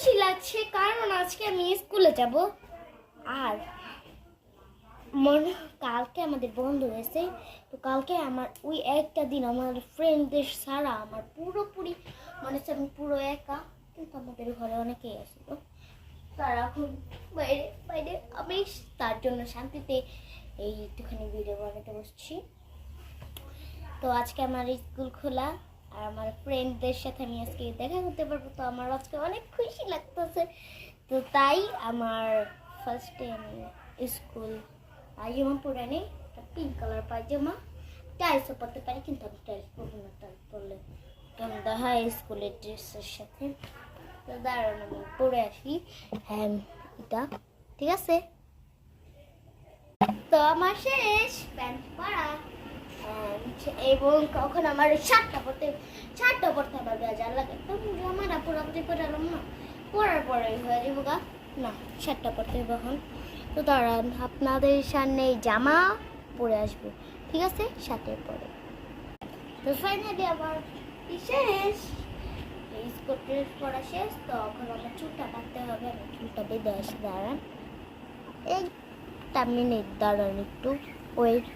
খুশি লাগছে কারণ আজকে আমি স্কুলে যাব। আর কালকে আমাদের বন্ধ হয়েছে, তো কালকে আমার ওই একটা দিন আমার ফ্রেন্ডদের ছাড়া আমার পুরোপুরি মনে হচ্ছে আমি পুরো একা, কিন্তু আমাদের ঘরে অনেকেই আছে, তো তারা এখন বাইরে বাইরে, আমি তার জন্য শান্তিতে এই একটুখানি ভিডিও বানাতে বসছি। তো আজকে আমার স্কুল খোলা আর আমার ফ্রেন্ডদের সাথে আমি আজকে দেখা করতে পারবো, তো আমার আজকে অনেক খুশি লাগতেছে। তো তাই আমার ফার্স্টে আমি স্কুল পায়জামা পরে নিই, পিঙ্ক কালার পায়জামা। টাইলসও পরতে পারি, কিন্তু আমি টাইলস পরবো না, টাইলস পরলে কেমন দেখা হয় স্কুলের ড্রেসের সাথে। তো দাঁড়ান আমি পরে আসি। হ্যাঁ, এটা ঠিক আছে। তো আমার শেষ প্যান্ট পরা, এবং কখন আমার শার্টটা পরতে আমার বেজার লাগে, তো আমার পুরোপুরি পরালাম না, পরার পরে হয়ে যাবো গা, না শার্টটা পরতে হবে এখন। তো দাঁড়ান আপনাদের সামনে জামা পরে আসবো, ঠিক আছে, শার্টের পরে। তো ফাইনালি আমার শেষ, স্কুল ড্রেস পরা শেষ। তো এখন আমার চুলটা কাটতে হবে, আমি চুলটা বেঁধে আসি, দাঁড়ান একটা মিনিট, দাঁড়ান একটু ওয়েট।